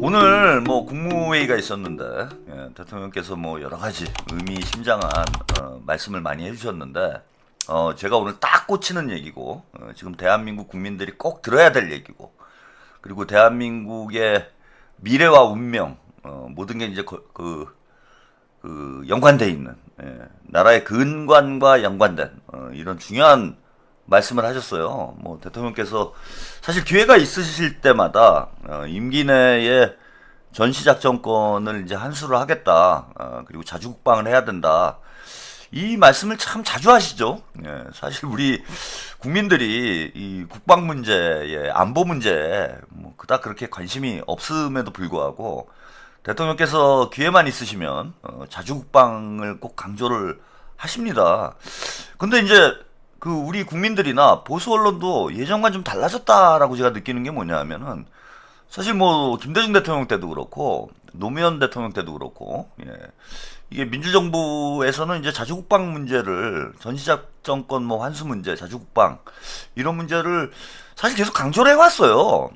오늘 뭐 국무회의가 있었는데 대통령께서 뭐 여러 가지 의미심장한 말씀을 많이 해주셨는데 제가 오늘 딱 꽂히는 얘기고 지금 대한민국 국민들이 꼭 들어야 될 얘기고 그리고 대한민국의 미래와 운명 모든 게 이제 연관돼 있는 나라의 근간과 연관된 이런 중요한 말씀을 하셨어요. 뭐 대통령께서 사실 기회가 있으실 때마다 임기 내에 전시작전권을 이제 환수를 하겠다. 그리고 자주국방을 해야 된다. 이 말씀을 참 자주 하시죠. 사실 우리 국민들이 이 국방 문제에 안보 문제에 뭐 그닥 그렇게 관심이 없음에도 불구하고 대통령께서 기회만 있으시면 자주국방을 꼭 강조를 하십니다. 근데 이제 우리 국민들이나 보수 언론도 예전과 좀 달라졌다라고 제가 느끼는 게 뭐냐면은 사실 뭐 김대중 대통령 때도 그렇고 노무현 대통령 때도 그렇고 이게 민주정부에서는 이제 자주국방 문제를 전시작전권 뭐 환수 문제, 자주국방 이런 문제를 사실 계속 강조를 해왔어요.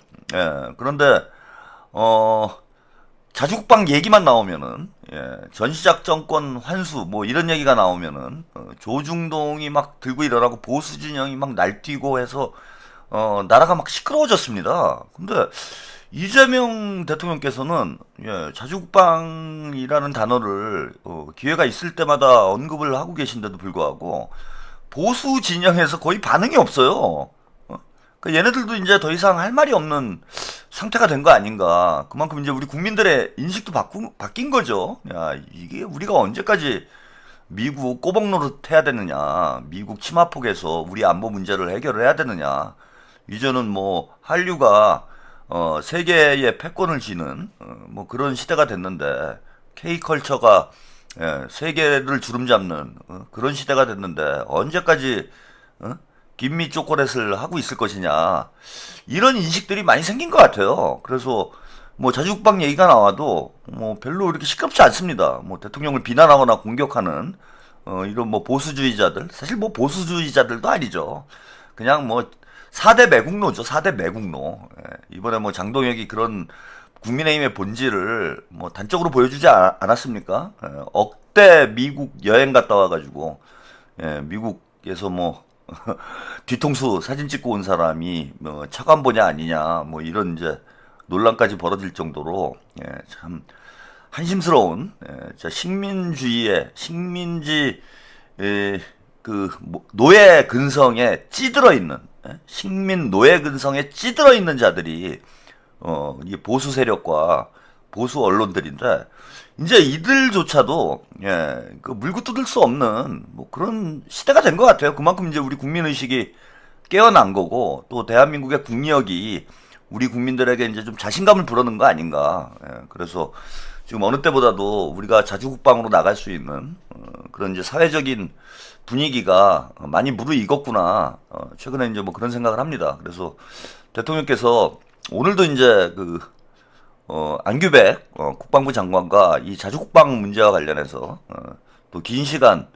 그런데 자주국방 얘기만 나오면은 전시작전권 환수 뭐 이런 얘기가 나오면은 조중동이 막 들고 일어나고 보수 진영이 막 날뛰고 해서 나라가 막 시끄러워졌습니다. 근데 이재명 대통령께서는 자주국방이라는 단어를 기회가 있을 때마다 언급을 하고 계신데도 불구하고 보수 진영에서 거의 반응이 없어요. 그러니까 얘네들도 이제 더 이상 할 말이 없는 상태가 된 거 아닌가. 그만큼 이제 우리 국민들의 인식도 바뀐 거죠. 야, 이게 우리가 언제까지 미국 꼬박 노릇 해야 되느냐. 미국 치마폭에서 우리 안보 문제를 해결을 해야 되느냐. 이제는 뭐 한류가 세계의 패권을 쥐는 뭐 그런 시대가 됐는데 K컬처가 세계를 주름잡는 그런 시대가 됐는데 언제까지 김미 초콜릿을 하고 있을 것이냐 이런 인식들이 많이 생긴 것 같아요. 그래서 뭐 자주국방 얘기가 나와도 뭐 별로 이렇게 시끄럽지 않습니다. 뭐 대통령을 비난하거나 공격하는 이런 뭐 보수주의자들 사실 뭐 보수주의자들도 아니죠. 그냥 뭐 4대 매국노죠. 4대 매국노. 이번에 뭐 장동혁이 그런 국민의힘의 본질을 뭐 단적으로 보여주지 않았습니까? 억대 미국 여행 갔다 와가지고 미국에서 뭐 뒤통수 사진 찍고 온 사람이 뭐 차관보냐 아니냐 뭐 이런 이제 논란까지 벌어질 정도로 참 한심스러운 식민주의의 식민지 노예 근성에 찌들어 있는 식민 노예 근성에 찌들어 있는 자들이 이 보수 세력과 보수 언론들인데 이제 이들조차도 물고 뜯을 수 없는 뭐 그런 시대가 된 것 같아요. 그만큼 이제 우리 국민 의식이 깨어난 거고 또 대한민국의 국력이 우리 국민들에게 이제 좀 자신감을 불어넣은 거 아닌가. 그래서 지금 어느 때보다도 우리가 자주국방으로 나갈 수 있는 그런 이제 사회적인 분위기가 많이 무르익었구나. 최근에 이제 뭐 그런 생각을 합니다. 그래서 대통령께서 오늘도 이제 안규백 국방부 장관과 이 자주국방 문제와 관련해서 또 긴 시간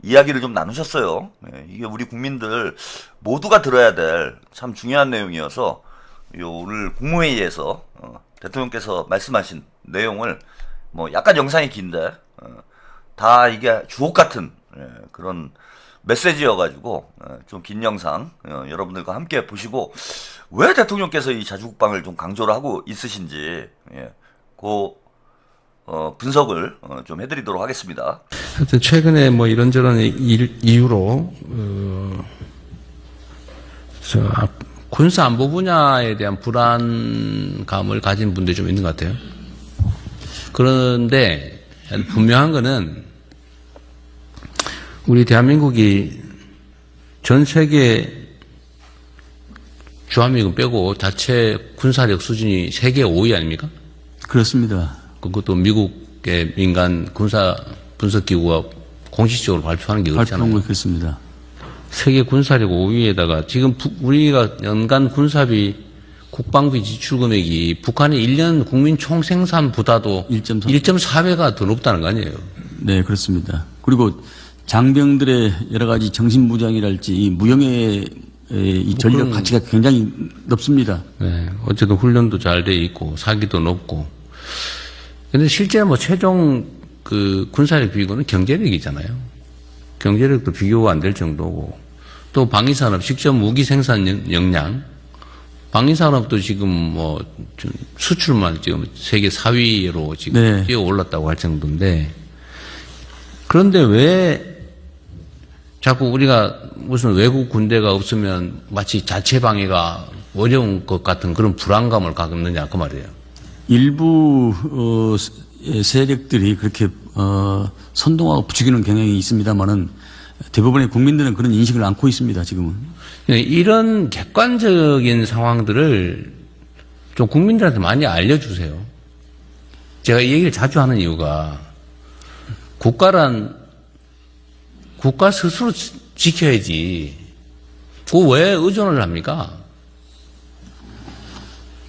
이야기를 좀 나누셨어요. 이게 우리 국민들 모두가 들어야 될 참 중요한 내용이어서 오늘 국무회의에서 대통령께서 말씀하신 내용을 뭐 약간 영상이 긴데 다 이게 주옥 같은 그런 메시지여가지고 좀 긴 영상 여러분들과 함께 보시고 왜 대통령께서 이 자주국방을 좀 강조를 하고 있으신지 그 분석을 좀 해드리도록 하겠습니다. 하여튼 최근에 뭐 이런저런 이유로 군사 안보 분야에 대한 불안감을 가진 분들이 좀 있는 것 같아요. 그런데 분명한 거는 우리 대한민국이 전 세계 주한미군 빼고 자체 군사력 수준이 세계 5위 아닙니까? 그렇습니다. 그것도 미국의 민간 군사 분석기구가 공식적으로 발표하는 게 그렇잖아요. 발표한 거 그렇습니다. 세계 군사력 5위에다가 지금 우리가 연간 군사비 국방비 지출 금액이 북한의 1년 국민 총생산보다도 1.4배가 더 높다는 거 아니에요? 네, 그렇습니다. 그리고 장병들의 여러 가지 정신무장이랄지 이 무용의 이 전력 그럼- 가치가 굉장히 높습니다. 네, 어쨌든 훈련도 잘 돼 있고 사기도 높고. 근데 실제 뭐 최종 그 군사력 비교는 경제력이잖아요. 경제력도 비교가 안 될 정도고 또 방위산업 직접 무기 생산 역량, 방위산업도 지금 뭐 좀 수출만 지금 세계 4위로 지금 네. 뛰어 올랐다고 할 정도인데 그런데 왜 자꾸 우리가 무슨 외국 군대가 없으면 마치 자체 방위가 어려운 것 같은 그런 불안감을 갖느냐 그 말이에요. 일부 세력들이 그렇게 선동하고 부추기는 경향이 있습니다만은 대부분의 국민들은 그런 인식을 않고 있습니다. 지금은. 이런 객관적인 상황들을 좀 국민들한테 많이 알려주세요. 제가 이 얘기를 자주 하는 이유가 국가란 국가 스스로 지켜야지. 그 왜 의존을 합니까?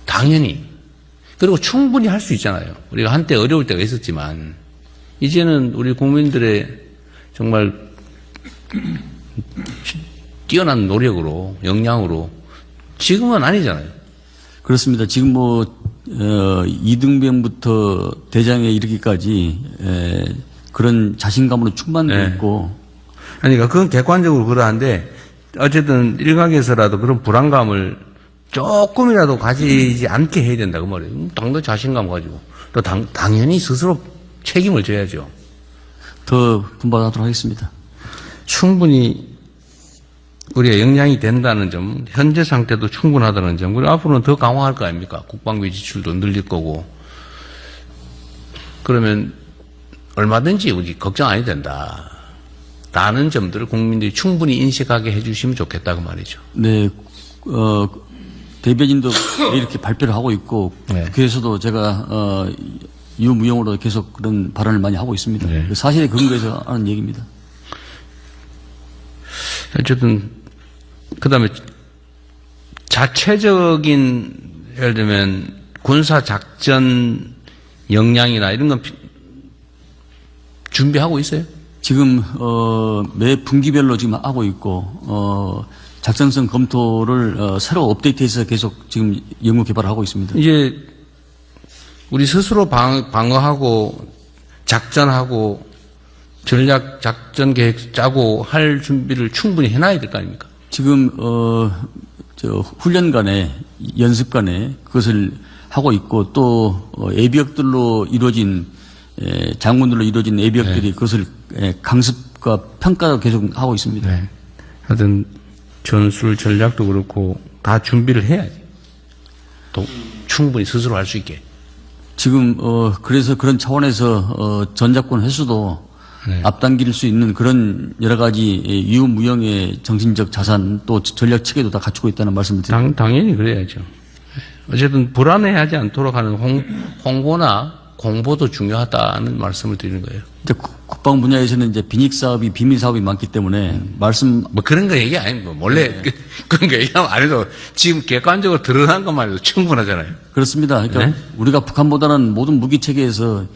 당연히. 그리고 충분히 할 수 있잖아요. 우리가 한때 어려울 때가 있었지만 이제는 우리 국민들의 정말 뛰어난 노력으로 역량으로 지금은 아니잖아요. 그렇습니다. 지금 이등병부터 대장에 이르기까지 그런 자신감으로 충만되어 네. 있고 그러니까 그건 객관적으로 그러한데 어쨌든 일각에서라도 그런 불안감을 조금이라도 가지지 않게 해야 된다 그 말이에요. 당도 자신감 가지고 또 당연히 스스로 책임을 져야죠. 더 분발하도록 하겠습니다. 충분히 우리가 역량이 된다는 점, 현재 상태도 충분하다는 점, 그리고 앞으로는 더 강화할 거 아닙니까? 국방비 지출도 늘릴 거고. 그러면 얼마든지 우리 걱정 안 해도 된다. 라는 점들을 국민들이 충분히 인식하게 해주시면 좋겠다고 말이죠. 네, 대변인도 이렇게 발표를 하고 있고 네. 국회에서도 제가 유무용으로 계속 그런 발언을 많이 하고 있습니다. 네. 사실에 근거해서 하는 얘기입니다. 어쨌든, 그 다음에 자체적인, 예를 들면, 군사작전 역량이나 이런 건 준비하고 있어요? 지금 매 분기별로 지금 하고 있고 작전성 검토를 새로 업데이트해서 계속 지금 연구 개발을 하고 있습니다. 이제, 우리 스스로 방어하고, 작전하고, 전략 작전 계획 짜고 할 준비를 충분히 해놔야 될 거 아닙니까? 지금 훈련간에 연습간에 그것을 하고 있고 또 예비역들로 이루어진 장군들로 이루어진 예비역들이 그것을 강습과 평가도 계속 하고 있습니다. 네. 하여튼 전술 전략도 그렇고 다 준비를 해야지. 또 충분히 스스로 할 수 있게. 지금 그래서 그런 차원에서 전작권 회수도 네. 앞당길 수 있는 그런 여러 가지 유무형의 정신적 자산 또 전략 체계도 다 갖추고 있다는 말씀을 드립니다. 당연히 그래야죠. 어쨌든 불안해하지 않도록 하는 홍보나 공보도 중요하다는 말씀을 드리는 거예요. 이제 국방 분야에서는 이제 비닉 사업이 비밀 사업이 많기 때문에 말씀 뭐 그런 거 얘기 아니고 몰래 그런 거 얘기하면 안 해도 지금 객관적으로 드러난 것만 해도 충분하잖아요. 그렇습니다. 그러니까 네? 우리가 북한보다는 모든 무기 체계에서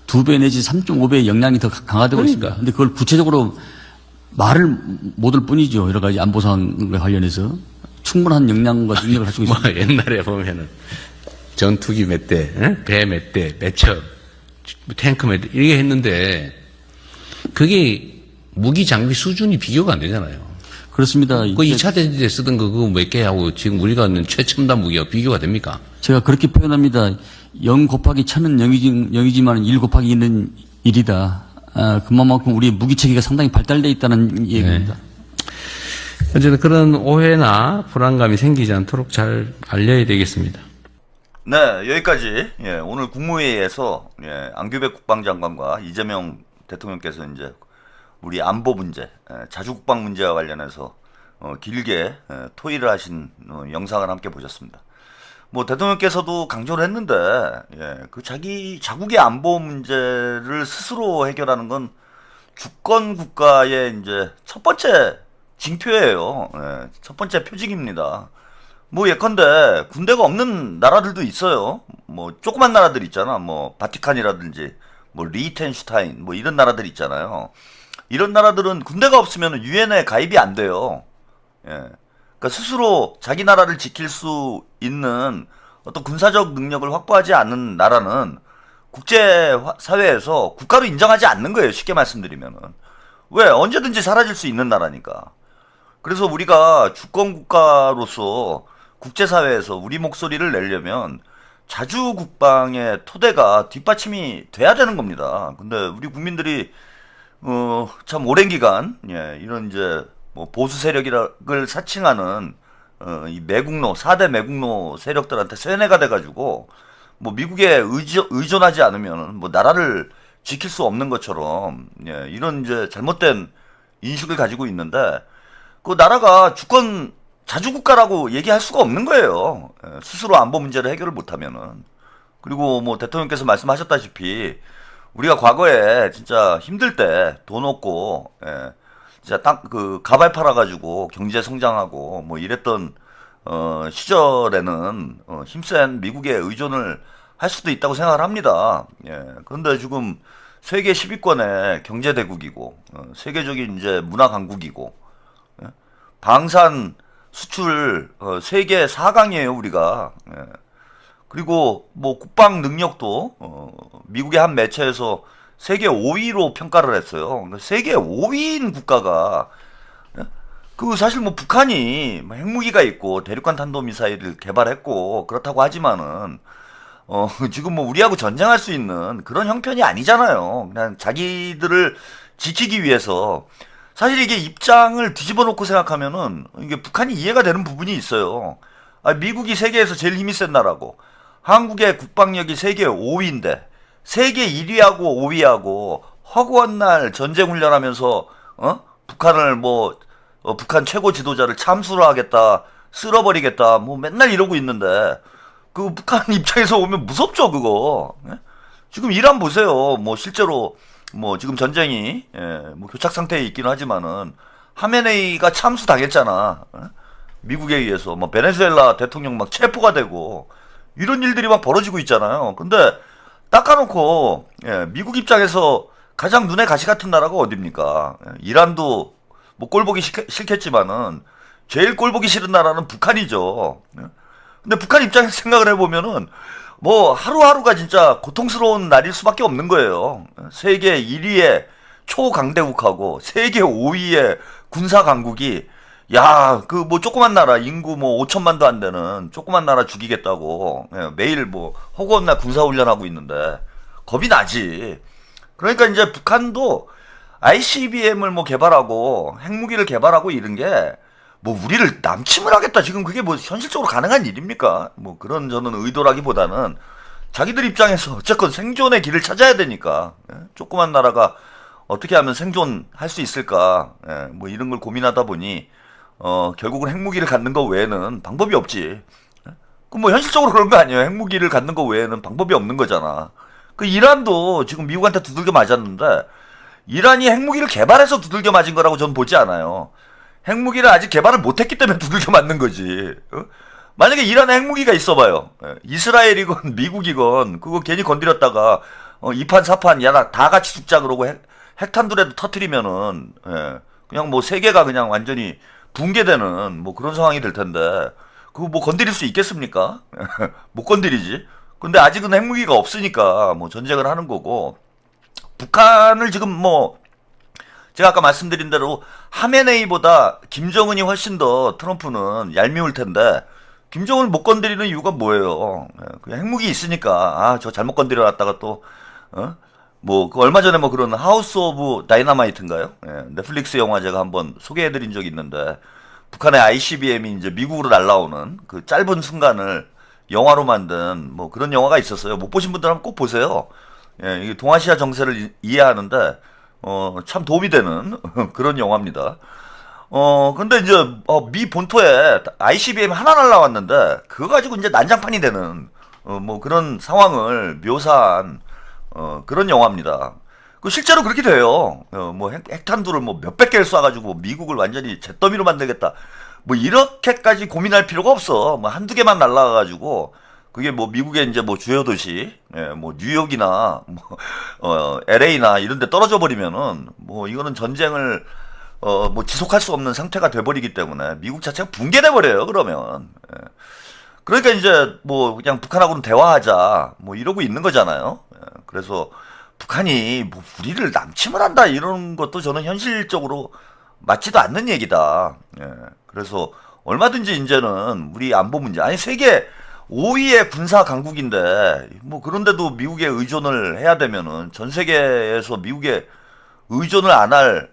2배 내지 3.5배의 역량이 더 강화되고 그러니까. 있습니다. 근데 그걸 구체적으로 말을 못할 뿐이죠. 여러 가지 안보 사항과 관련해서 충분한 역량과 능력을 가지고 뭐 있습니다. 옛날에 보면은 전투기 몇 대, 배 몇 대, 몇 척, 탱크 몇 대, 이렇게 했는데 그게 무기 장비 수준이 비교가 안 되잖아요. 그렇습니다. 그 2차 대전 때 쓰던 거 그거 몇 개하고 지금 우리가 하는 최첨단 무기가 비교가 됩니까? 제가 그렇게 표현합니다. 0 곱하기 1000은 0이지만 1 곱하기 2는 1이다. 그만큼 우리 무기 체계가 상당히 발달되어 있다는 얘기입니다. 어쨌든 그런 오해나 불안감이 생기지 않도록 잘 알려야 되겠습니다. 네, 여기까지 오늘 국무회의에서 안규백 국방장관과 이재명 대통령께서 이제 우리 안보 문제, 자주국방 문제와 관련해서 길게 토의를 하신 영상을 함께 보셨습니다. 뭐 대통령께서도 강조를 했는데 그 자국의 안보 문제를 스스로 해결하는 건 주권 국가의 이제 첫 번째 징표예요. 첫 번째 표징입니다. 뭐 예컨대 군대가 없는 나라들도 있어요. 뭐 조그만 나라들 있잖아. 뭐 바티칸이라든지 뭐 리텐슈타인 뭐 이런 나라들 있잖아요. 이런 나라들은 군대가 없으면 유엔에 가입이 안 돼요. 그러니까 스스로 자기 나라를 지킬 수 있는 어떤 군사적 능력을 확보하지 않는 나라는 국제 사회에서 국가로 인정하지 않는 거예요. 쉽게 말씀드리면은. 왜? 언제든지 사라질 수 있는 나라니까. 그래서 우리가 주권 국가로서 국제사회에서 우리 목소리를 내려면 자주 국방의 토대가 뒷받침이 돼야 되는 겁니다. 근데 우리 국민들이 참 오랜 기간 이런 이제 뭐 보수 세력을 사칭하는 이 매국노 4대 매국노 세력들한테 세뇌가 돼가지고 뭐 미국에 의존하지 않으면 뭐 나라를 지킬 수 없는 것처럼 이런 이제 잘못된 인식을 가지고 있는데 그 나라가 주권 자주국가라고 얘기할 수가 없는 거예요. 스스로 안보 문제를 해결을 못하면은. 그리고 뭐 대통령께서 말씀하셨다시피 우리가 과거에 진짜 힘들 때 돈 없고 진짜 그 가발 팔아가지고 경제 성장하고 뭐 이랬던 시절에는 힘센 미국에 의존을 할 수도 있다고 생각을 합니다. 그런데 지금 세계 10위권의 경제 대국이고 세계적인 이제 문화 강국이고 방산 수출 세계 4강이에요 우리가. 그리고 뭐 국방 능력도 미국의 한 매체에서 세계 5위로 평가를 했어요. 그러니까 세계 5위인 국가가 그 사실 뭐 북한이 핵무기가 있고 대륙간 탄도미사일을 개발했고 그렇다고 하지만은 지금 뭐 우리하고 전쟁할 수 있는 그런 형편이 아니잖아요. 그냥 자기들을 지키기 위해서 사실 이게 입장을 뒤집어 놓고 생각하면은 이게 북한이 이해가 되는 부분이 있어요. 미국이 세계에서 제일 힘이 센 나라고 한국의 국방력이 세계 5위인데 세계 1위하고 5위하고 허구한 날 전쟁 훈련하면서 북한을 뭐 북한 최고 지도자를 참수를 하겠다 쓸어버리겠다 뭐 맨날 이러고 있는데 그 북한 입장에서 오면 무섭죠 그거. 지금 이란 보세요. 뭐 실제로 뭐 지금 전쟁이 뭐 교착 상태에 있기는 하지만은 하메네이가 참수 당했잖아. 미국에 의해서 뭐 베네수엘라 대통령 막 체포가 되고 이런 일들이 막 벌어지고 있잖아요. 근데 닦아놓고 미국 입장에서 가장 눈에 가시 같은 나라가 어딥니까? 이란도 뭐 꼴보기 싫겠지만은 제일 꼴보기 싫은 나라는 북한이죠. 근데 북한 입장에서 생각을 해보면은 뭐 하루하루가 진짜 고통스러운 날일 수밖에 없는 거예요. 세계 1위의 초강대국하고 세계 5위의 군사 강국이 야, 그 뭐 조그만 나라 인구 뭐 5천만도 안 되는 조그만 나라 죽이겠다고 매일 뭐 허구한 날 군사 훈련하고 있는데 겁이 나지. 그러니까 이제 북한도 ICBM을 뭐 개발하고 핵무기를 개발하고 이런 게 뭐 우리를 남침을 하겠다 지금 그게 뭐 현실적으로 가능한 일입니까? 뭐 그런 저는 의도라기보다는 자기들 입장에서 어쨌건 생존의 길을 찾아야 되니까 조그만 나라가 어떻게 하면 생존할 수 있을까 뭐 이런 걸 고민하다 보니 결국은 핵무기를 갖는 거 외에는 방법이 없지. 그럼 뭐 현실적으로 그런 거 아니에요? 핵무기를 갖는 거 외에는 방법이 없는 거잖아. 그 이란도 지금 미국한테 두들겨 맞았는데 이란이 핵무기를 개발해서 두들겨 맞은 거라고 저는 보지 않아요. 핵무기를 아직 개발을 못했기 때문에 두들겨 맞는 거지. 만약에 이란에 핵무기가 있어봐요. 이스라엘이건 미국이건 그거 괜히 건드렸다가 2판 4판 야 다 같이 죽자 그러고 핵탄두라도 터트리면은 그냥 뭐 세계가 그냥 완전히 붕괴되는 뭐 그런 상황이 될 텐데 그거 뭐 건드릴 수 있겠습니까? 못 건드리지. 근데 아직은 핵무기가 없으니까 뭐 전쟁을 하는 거고 북한을 지금 뭐 제가 아까 말씀드린 대로 하메네이보다 김정은이 훨씬 더 트럼프는 얄미울 텐데 김정은을 못 건드리는 이유가 뭐예요? 그냥 핵무기 있으니까 저 잘못 건드려놨다가 또 뭐 그 얼마 전에 뭐 그런 하우스 오브 다이너마이트인가요? 넷플릭스 영화 제가 한번 소개해드린 적이 있는데 북한의 ICBM이 이제 미국으로 날라오는 그 짧은 순간을 영화로 만든 뭐 그런 영화가 있었어요. 못 보신 분들 한번 꼭 보세요. 이게 동아시아 정세를 이해하는데 참 도움이 되는 그런 영화입니다. 근데 이제 미 본토에 ICBM 하나 날라왔는데 그거 가지고 이제 난장판이 되는 뭐 그런 상황을 묘사한 그런 영화입니다. 그 실제로 그렇게 돼요. 뭐 핵탄두를 뭐 몇백 개를 쏴가지고 미국을 완전히 잿더미로 만들겠다. 뭐 이렇게까지 고민할 필요가 없어. 뭐 한두 개만 날라가가지고 그게 뭐 미국의 이제 뭐 주요 도시, 뭐 뉴욕이나 뭐 LA나 이런 데 떨어져 버리면은 뭐 이거는 전쟁을 뭐 지속할 수 없는 상태가 돼버리기 때문에 미국 자체가 붕괴돼 버려요. 그러면. 예. 그러니까 이제 뭐 그냥 북한하고는 대화하자 뭐 이러고 있는 거잖아요. 예. 그래서 북한이 뭐 우리를 남침을 한다 이런 것도 저는 현실적으로 맞지도 않는 얘기다. 예. 그래서 얼마든지 이제는 우리 안보 문제, 아니 세계 5위의 군사 강국인데 뭐 그런데도 미국에 의존을 해야 되면은 전 세계에서 미국에 의존을 안 할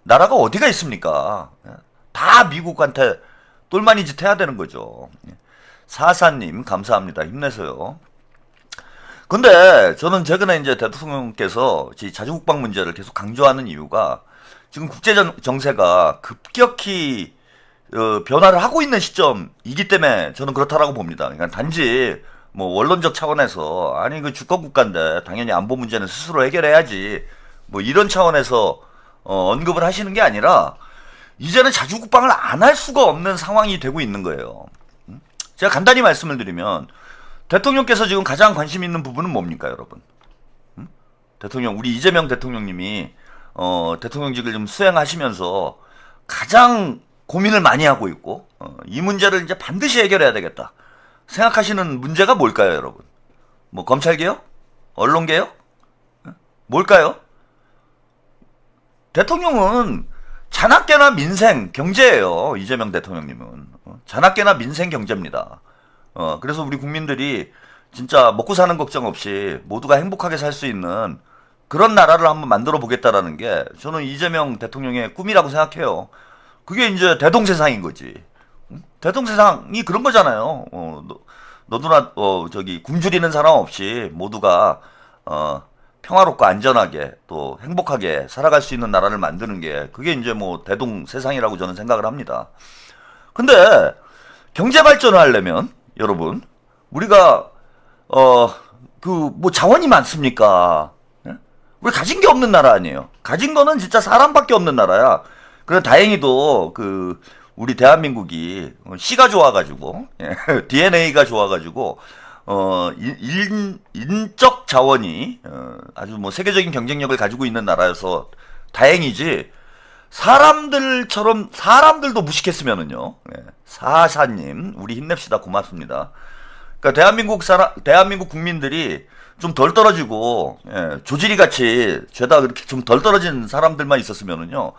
나라가 어디가 있습니까? 예. 다 미국한테 똘마니 짓 해야 되는 거죠. 예. 사사님 감사합니다. 힘내세요. 근데 저는 최근에 이제 대통령께서 자주국방 문제를 계속 강조하는 이유가 지금 국제 정세가 급격히 변화를 하고 있는 시점이기 때문에 저는 그렇다라고 봅니다. 그러니까 단지 뭐 원론적 차원에서 아니 그 주권 국가인데 당연히 안보 문제는 스스로 해결해야지 뭐 이런 차원에서 언급을 하시는 게 아니라 이제는 자주국방을 안 할 수가 없는 상황이 되고 있는 거예요. 제가 간단히 말씀을 드리면 대통령께서 지금 가장 관심 있는 부분은 뭡니까, 여러분? 대통령, 우리 이재명 대통령님이 대통령직을 좀 수행하시면서 가장 고민을 많이 하고 있고 이 문제를 이제 반드시 해결해야 되겠다 생각하시는 문제가 뭘까요, 여러분? 뭐 검찰개혁? 언론개혁? 뭘까요? 대통령은 자나깨나 민생, 경제예요. 이재명 대통령님은. 자나깨나 민생 경제입니다. 그래서 우리 국민들이 진짜 먹고 사는 걱정 없이 모두가 행복하게 살 수 있는 그런 나라를 한번 만들어 보겠다라는 게 저는 이재명 대통령의 꿈이라고 생각해요. 그게 이제 대동세상인 거지. 대동세상이 그런 거잖아요. 너도나 저기 굶주리는 사람 없이 모두가 평화롭고 안전하게 또 행복하게 살아갈 수 있는 나라를 만드는 게 그게 이제 뭐 대동세상이라고 저는 생각을 합니다. 근데 경제 발전을 하려면 여러분 우리가 그 뭐 자원이 많습니까? 예? 우리 가진 게 없는 나라 아니에요. 가진 거는 진짜 사람밖에 없는 나라야. 그래 다행히도 그 우리 대한민국이 씨가 좋아가지고 DNA가 좋아가지고 인적 자원이 아주 뭐 세계적인 경쟁력을 가지고 있는 나라여서 다행이지 사람들도 무식했으면은요. 사사님 우리 힘냅시다. 고맙습니다. 그러니까 대한민국 국민들이 좀 덜 떨어지고 조지리 같이 죄다 그렇게 좀 덜 떨어진 사람들만 있었으면은요.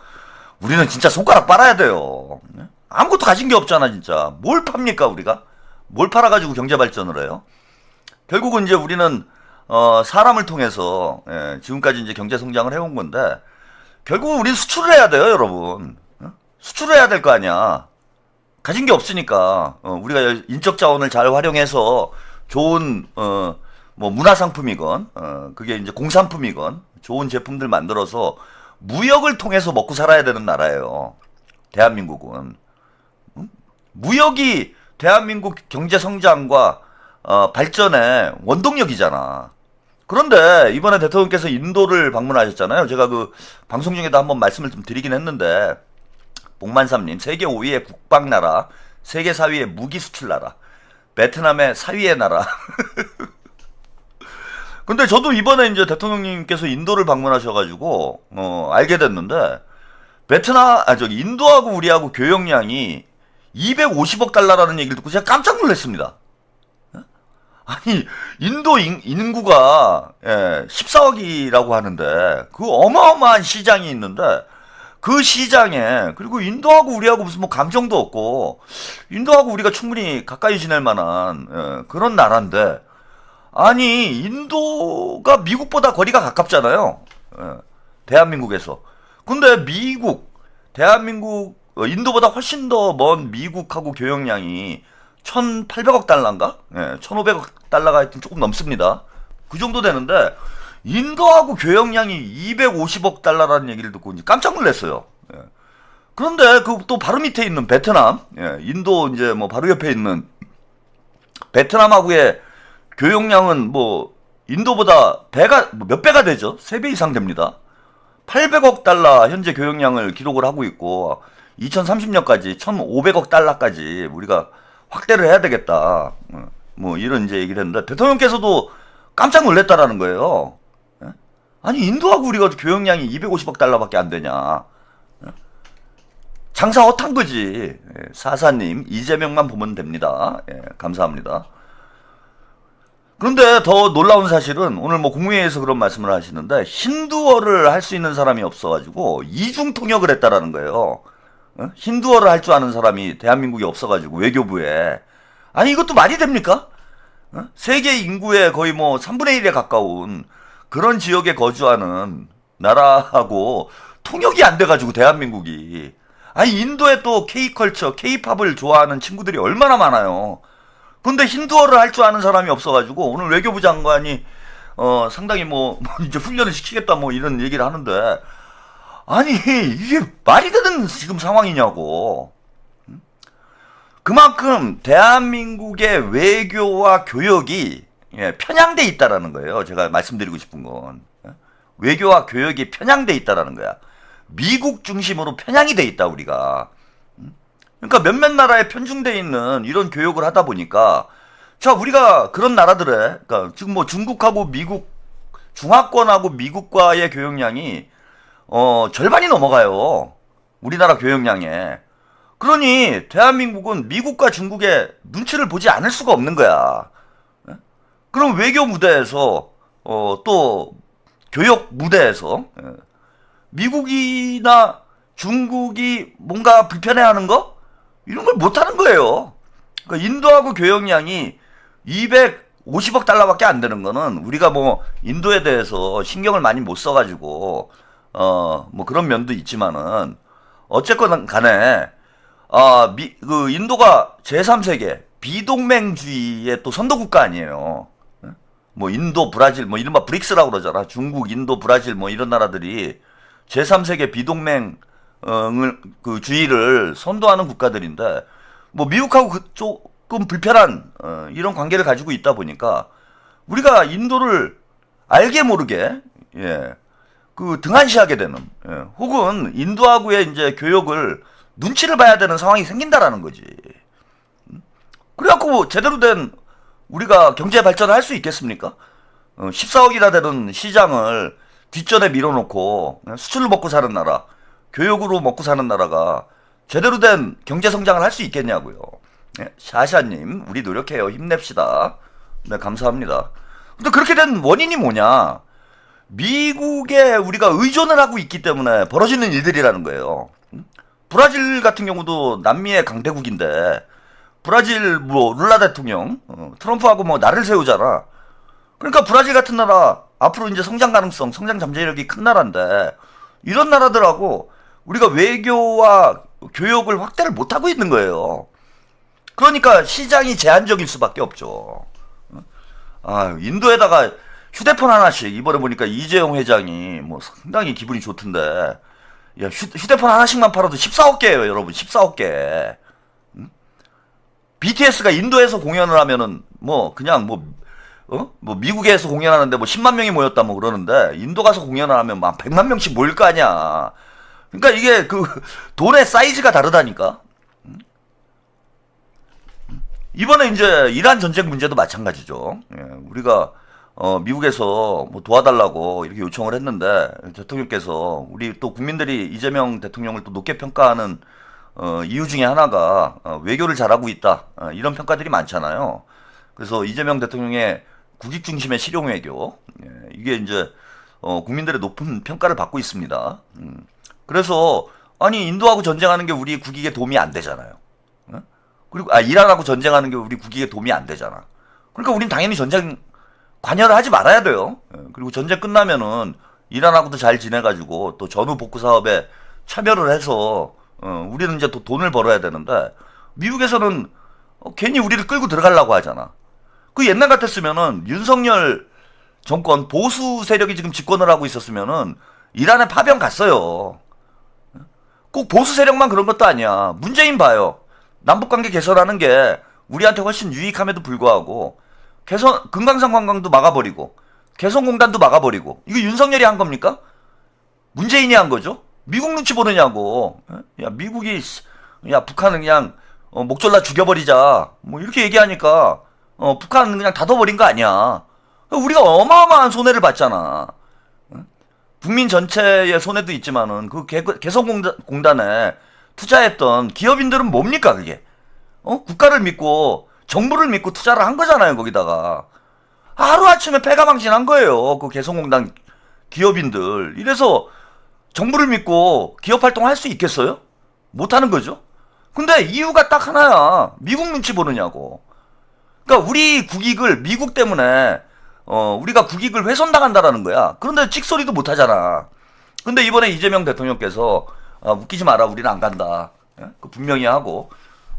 우리는 진짜 손가락 빨아야 돼요. 아무것도 가진 게 없잖아 진짜. 뭘 팝니까 우리가? 뭘 팔아가지고 경제 발전을 해요? 결국은 이제 우리는 사람을 통해서 지금까지 이제 경제 성장을 해온 건데 결국은 우리는 수출을 해야 돼요, 여러분. 수출을 해야 될 거 아니야. 가진 게 없으니까 우리가 인적 자원을 잘 활용해서 좋은 뭐 문화 상품이건 그게 이제 공산품이건 좋은 제품들 만들어서 무역을 통해서 먹고 살아야 되는 나라예요. 대한민국은. 무역이 대한민국 경제 성장과 발전의 원동력이잖아. 그런데 이번에 대통령께서 인도를 방문하셨잖아요. 제가 그 방송 중에도 한번 말씀을 좀 드리긴 했는데 복만삼님 세계 5위의 국방나라, 세계 4위의 무기 수출 나라, 베트남의 4위의 나라. 근데 저도 이번에 이제 대통령님께서 인도를 방문하셔가지고 알게 됐는데 인도하고 우리하고 교역량이 250억 달러라는 얘기를 듣고 제가 깜짝 놀랐습니다. 아니 인도 인구가 14억이라고 하는데 그 어마어마한 시장이 있는데 그 시장에 그리고 인도하고 우리하고 무슨 뭐 감정도 없고 인도하고 우리가 충분히 가까이 지낼 만한 그런 나라인데 아니 인도가 미국보다 거리가 가깝잖아요. 대한민국에서. 근데 대한민국 인도보다 훨씬 더 먼 미국하고 교역량이 1,800억 달러인가? 1,500억 달러가 하여튼 조금 넘습니다. 그 정도 되는데 인도하고 교역량이 250억 달러라는 얘기를 듣고 이제 깜짝 놀랐어요. 그런데 그 또 바로 밑에 있는 베트남, 인도 이제 뭐 바로 옆에 있는 베트남하고의 교역량은 뭐 인도보다 몇 배가 되죠? 3배 이상 됩니다. 800억 달러 현재 교역량을 기록을 하고 있고 2030년까지 1,500억 달러까지 우리가 확대를 해야 되겠다. 뭐 이런 이제 얘기를 했는데 대통령께서도 깜짝 놀랐다라는 거예요. 아니 인도하고 우리가 교역량이 250억 달러밖에 안 되냐. 장사 헛한 거지. 사사님, 이재명만 보면 됩니다. 감사합니다. 그런데 더 놀라운 사실은 오늘 뭐 국무회의에서 그런 말씀을 하시는데 힌두어를 할 수 있는 사람이 없어가지고 이중 통역을 했다라는 거예요. 힌두어를 할 줄 아는 사람이 대한민국에 없어가지고 외교부에. 아니 이것도 말이 됩니까? 세계 인구의 거의 뭐 3분의 1에 가까운 그런 지역에 거주하는 나라하고 통역이 안 돼가지고 대한민국이. 아니 인도에 또 K컬처, K팝을 좋아하는 친구들이 얼마나 많아요. 근데 힌두어를 할 줄 아는 사람이 없어가지고 오늘 외교부 장관이 상당히 뭐 이제 훈련을 시키겠다 뭐 이런 얘기를 하는데 아니 이게 말이 되는 지금 상황이냐고. 그만큼 대한민국의 외교와 교역이 편향돼 있다라는 거예요. 제가 말씀드리고 싶은 건 외교와 교역이 편향돼 있다라는 거야. 미국 중심으로 편향이 돼 있다 우리가. 그러니까 몇몇 나라에 편중돼 있는 이런 교역을 하다 보니까 자 우리가 그런 나라들에 그러니까 지금 뭐 중국하고 미국 중화권하고 미국과의 교역량이 절반이 넘어가요. 우리나라 교역량에. 그러니 대한민국은 미국과 중국의 눈치를 보지 않을 수가 없는 거야. 그럼 외교 무대에서 또 교역 무대에서 미국이나 중국이 뭔가 불편해하는 거? 이런 걸 못하는 거예요. 그러니까 인도하고 교역량이 250억 달러밖에 안 되는 거는 우리가 뭐 인도에 대해서 신경을 많이 못 써가지고 뭐 그런 면도 있지만은 어쨌건 간에 그 인도가 제3세계 비동맹주의의 또 선도국가 아니에요. 뭐 인도, 브라질, 뭐 이른바 브릭스라고 그러잖아. 중국, 인도, 브라질 뭐 이런 나라들이 제3세계 비동맹 그 주의를 선도하는 국가들인데 뭐 미국하고 조금 불편한 이런 관계를 가지고 있다 보니까 우리가 인도를 알게 모르게 그 등한시하게 되는 혹은 인도하고의 이제 교역을 눈치를 봐야 되는 상황이 생긴다라는 거지. 그래갖고 뭐 제대로 된 우리가 경제 발전을 할 수 있겠습니까? 14억이나 되는 시장을 뒷전에 밀어놓고 수출로 먹고 사는 나라, 교역으로 먹고 사는 나라가 제대로 된 경제 성장을 할 수 있겠냐고요. 샤샤님, 우리 노력해요. 힘냅시다. 네, 감사합니다. 근데 그렇게 된 원인이 뭐냐? 미국에 우리가 의존을 하고 있기 때문에 벌어지는 일들이라는 거예요. 브라질 같은 경우도 남미의 강대국인데 브라질 뭐 룰라 대통령 트럼프하고 뭐 나를 세우잖아. 그러니까 브라질 같은 나라 앞으로 이제 성장 가능성, 성장 잠재력이 큰 나라인데 이런 나라들하고 우리가 외교와 교역을 확대를 못 하고 있는 거예요. 그러니까 시장이 제한적일 수밖에 없죠. 인도에다가 휴대폰 하나씩 이번에 보니까 이재용 회장이 뭐 상당히 기분이 좋던데 야 휴대폰 하나씩만 팔아도 14억 개예요, 여러분. 14억 개. BTS가 인도에서 공연을 하면은 뭐 그냥 뭐 미국에서 공연하는데 뭐 10만 명이 모였다 뭐 그러는데 인도 가서 공연을 하면 막 100만 명씩 모일 거 아니야. 그러니까 이게 그 돈의 사이즈가 다르다니까. 이번에 이제 이란 전쟁 문제도 마찬가지죠. 우리가 미국에서 뭐 도와달라고 이렇게 요청을 했는데 대통령께서 우리 또 국민들이 이재명 대통령을 또 높게 평가하는 이유 중에 하나가 외교를 잘하고 있다 이런 평가들이 많잖아요. 그래서 이재명 대통령의 국익 중심의 실용 외교 이게 이제 국민들의 높은 평가를 받고 있습니다. 그래서 아니 인도하고 전쟁하는 게 우리 국익에 도움이 안 되잖아요. 그리고 이란하고 전쟁하는 게 우리 국익에 도움이 안 되잖아. 그러니까 우린 당연히 전쟁 관여를 하지 말아야 돼요. 그리고 전쟁 끝나면은 이란하고도 잘 지내가지고 또 전후 복구 사업에 참여를 해서 우리는 이제 또 돈을 벌어야 되는데 미국에서는 괜히 우리를 끌고 들어가려고 하잖아. 그 옛날 같았으면은 윤석열 정권 보수 세력이 지금 집권을 하고 있었으면은 이란에 파병 갔어요. 꼭 보수 세력만 그런 것도 아니야. 문재인 봐요. 남북관계 개선하는 게 우리한테 훨씬 유익함에도 불구하고 금강산 관광도 막아버리고 개성공단도 막아버리고 이거 윤석열이 한 겁니까? 문재인이 한 거죠? 미국 눈치 보느냐고. 야 미국이 야 북한은 그냥 목졸라 죽여버리자 뭐 이렇게 얘기하니까 북한은 그냥 닫아버린 거 아니야. 우리가 어마어마한 손해를 봤잖아. 국민 전체의 손해도 있지만은 그 개성공단에 투자했던 기업인들은 뭡니까 그게? 국가를 믿고 정부를 믿고 투자를 한 거잖아요. 거기다가 하루아침에 패가망신한 거예요. 그 개성공단 기업인들. 이래서 정부를 믿고 기업 활동할 수 있겠어요? 못하는 거죠. 근데 이유가 딱 하나야. 미국 눈치 보느냐고. 그러니까 우리 국익을 미국 때문에 우리가 국익을 훼손당한다라는 거야. 그런데 찍소리도 못하잖아. 근데 이번에 이재명 대통령께서 웃기지 마라, 우리는 안 간다. 예? 그 분명히 하고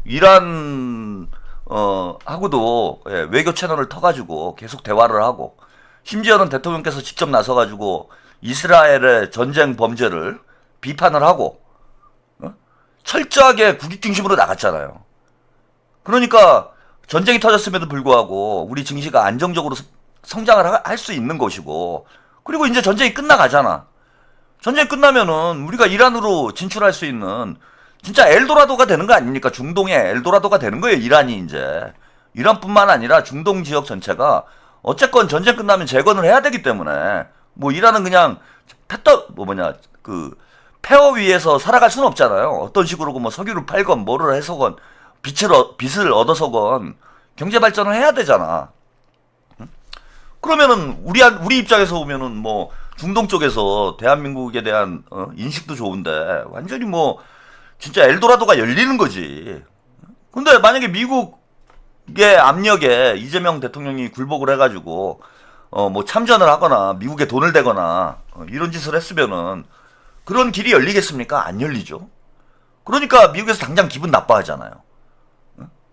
이란 하고도 외교 채널을 터가지고 계속 대화를 하고, 심지어는 대통령께서 직접 나서가지고 이스라엘의 전쟁 범죄를 비판을 하고 철저하게 국익 중심으로 나갔잖아요. 그러니까 전쟁이 터졌음에도 불구하고 우리 증시가 안정적으로 성장을 할 수 있는 것이고, 그리고 이제 전쟁이 끝나가잖아. 전쟁이 끝나면은 우리가 이란으로 진출할 수 있는 진짜 엘도라도가 되는 거 아닙니까? 중동의 엘도라도가 되는 거예요, 이란이 이제. 이란뿐만 아니라 중동 지역 전체가 어쨌건 전쟁 끝나면 재건을 해야 되기 때문에, 뭐 이란은 그냥 폐허 위에서 살아갈 수는 없잖아요. 어떤 식으로 뭐 석유를 팔건 뭐를 해서건 빚을 얻어서건 경제 발전을 해야 되잖아. 그러면은 우리 입장에서 보면은 뭐 중동 쪽에서 대한민국에 대한 인식도 좋은데 완전히 뭐 진짜 엘도라도가 열리는 거지. 근데 만약에 미국의 압력에 이재명 대통령이 굴복을 해가지고 뭐 참전을 하거나 미국에 돈을 대거나 이런 짓을 했으면은 그런 길이 열리겠습니까? 안 열리죠. 그러니까 미국에서 당장 기분 나빠하잖아요.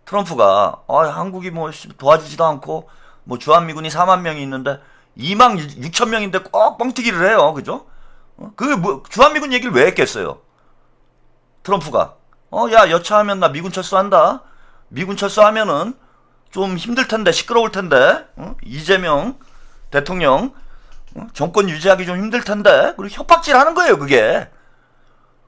트럼프가 한국이 뭐 도와주지도 않고 뭐 주한미군이 4만 명이 있는데 2만 6천 명인데 꼭 뻥튀기를 해요. 그죠? 그게 뭐 주한미군 얘기를 왜 했겠어요? 트럼프가 야 여차하면 나 미군 철수한다. 미군 철수하면은 좀 힘들 텐데, 시끄러울 텐데, 이재명 대통령 정권 유지하기 좀 힘들 텐데, 그리고 협박질 하는 거예요, 그게.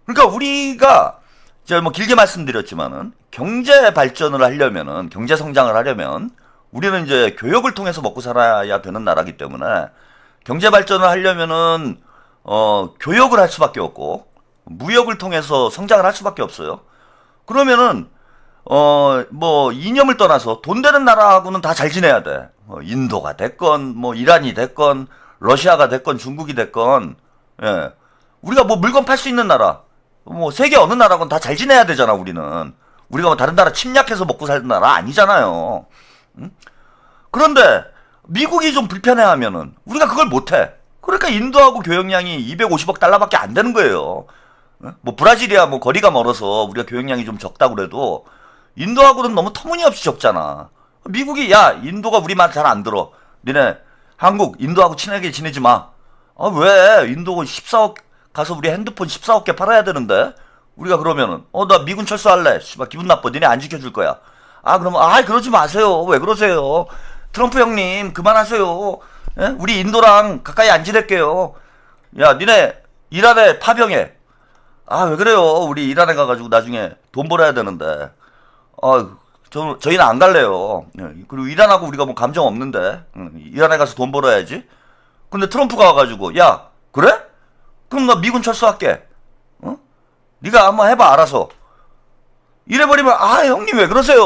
그러니까 우리가 제가 뭐 길게 말씀드렸지만은 경제 발전을 하려면은, 경제 성장을 하려면 우리는 이제 교역을 통해서 먹고 살아야 되는 나라기 때문에, 경제 발전을 하려면은 교역을 할 수밖에 없고 무역을 통해서 성장을 할 수밖에 없어요. 그러면은 뭐 이념을 떠나서 돈 되는 나라하고는 다 잘 지내야 돼. 인도가 됐건 뭐 이란이 됐건 러시아가 됐건 중국이 됐건, 예. 우리가 뭐 물건 팔 수 있는 나라, 뭐 세계 어느 나라건 다 잘 지내야 되잖아. 우리는 우리가 뭐 다른 나라 침략해서 먹고 사는 나라 아니잖아요. 응? 그런데 미국이 좀 불편해하면은 우리가 그걸 못해. 그러니까 인도하고 교역량이 250억 달러밖에 안 되는 거예요. 뭐 브라질이야 뭐 거리가 멀어서 우리가 교역량이 좀 적다고 그래도 인도하고는 너무 터무니없이 적잖아. 미국이 야 인도가 우리 말 잘 안 들어. 니네 한국 인도하고 친하게 지내지 마. 왜? 인도가 14억 가서 우리 핸드폰 14억 개 팔아야 되는데 우리가 그러면은 나 미군 철수할래. 씨발 기분 나빠. 니네 안 지켜줄 거야. 그러면 그러지 마세요. 왜 그러세요? 트럼프 형님 그만하세요. 예? 우리 인도랑 가까이 안 지낼게요. 야 니네 이란에 파병해. 왜 그래요? 우리 이란에 가가지고 나중에 돈 벌어야 되는데. 저희는 안 갈래요. 그리고 이란하고 우리가 뭐 감정 없는데. 이란에 가서 돈 벌어야지. 근데 트럼프가 와가지고, 야, 그래? 그럼 나 미군 철수할게. 네가 한번 해봐, 알아서. 이래버리면, 형님 왜 그러세요?